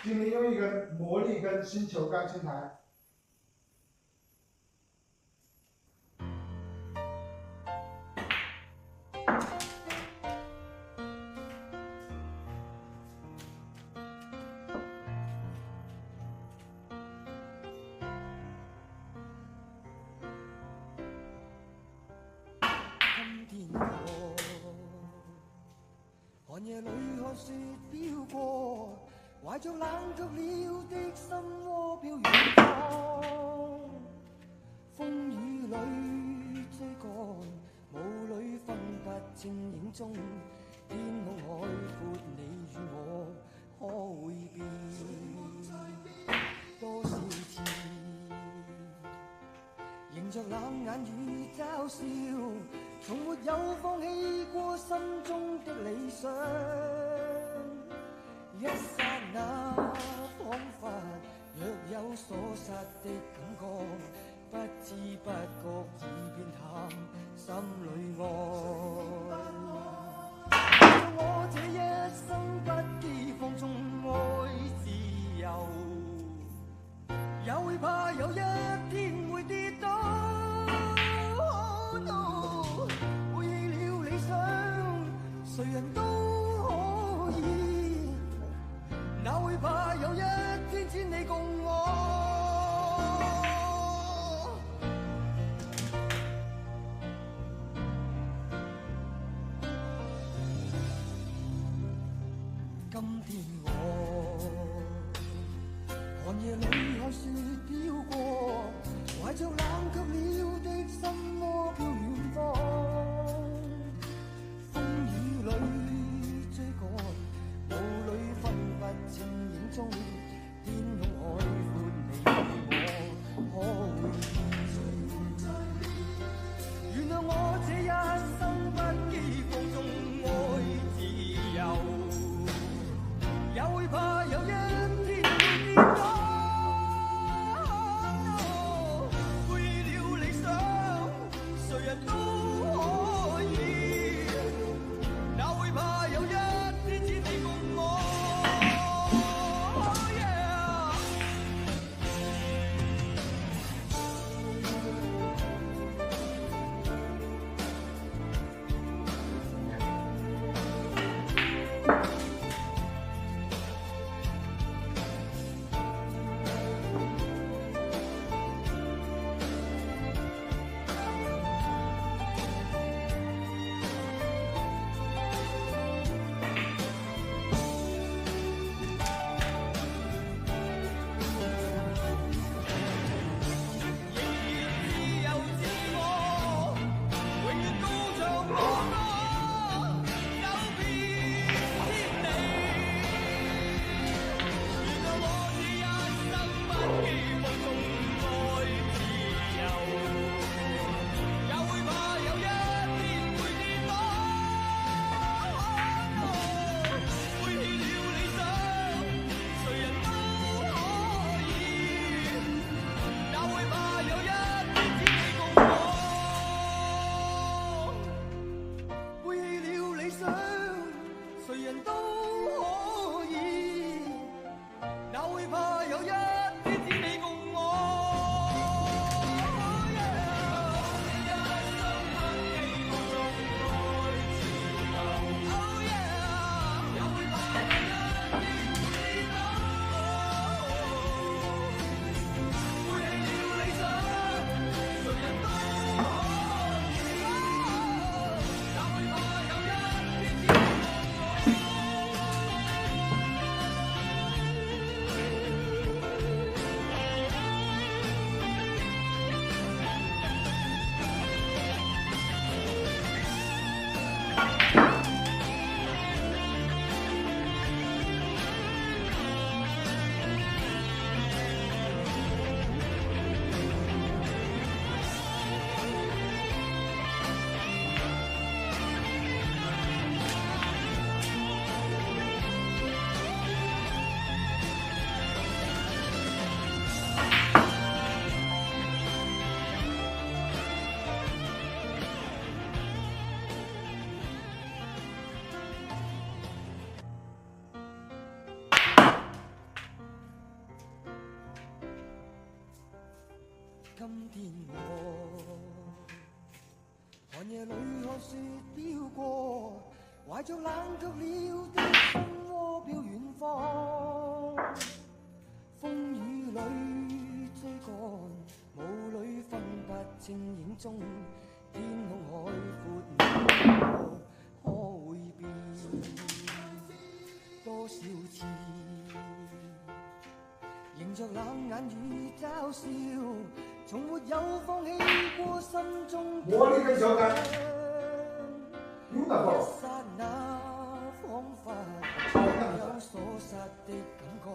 今天用一个魔力跟星球钢琴台。寒夜里看雪飄過，懷着冷卻了的心窩飄遠方。風雨裏追趕，霧裏分不清影蹤。天空海闊，你與我可會變？多少次迎着冷眼與嘲笑，從沒有放棄過心中的理想。一剎那彷彿若有所失的感覺，不知不覺已變淡心裏愛。我這一生不羈放縱愛自由，也會怕有一天會跌倒。Oh no， 背棄了理想，誰人都可以，哪會怕有一天只你共我。今天我寒夜裏看雪飄過，懷着冷卻了的心窩飄遠方。風雨裏追趕，霧裏分不清影蹤。天空海闊，你與我可會變？原諒我這一生不羈放縱愛自由，也會怕有一天會跌倒。背棄了理想，誰人都可以，哪會怕有一天只你共我。Oh yeah， 背棄了理想，誰人都可以，哪會怕有一天只你共我。寒夜裏看雪飄過，懷着冷卻了的心窩飄遠方。風雨裏追趕，霧裏分不清影蹤，天空海闊，你我可會變多少次？迎着冷眼與嘲笑，從沒有放棄過心中的我呢根手感一，beautiful。剎那彷彿有所失的感覺。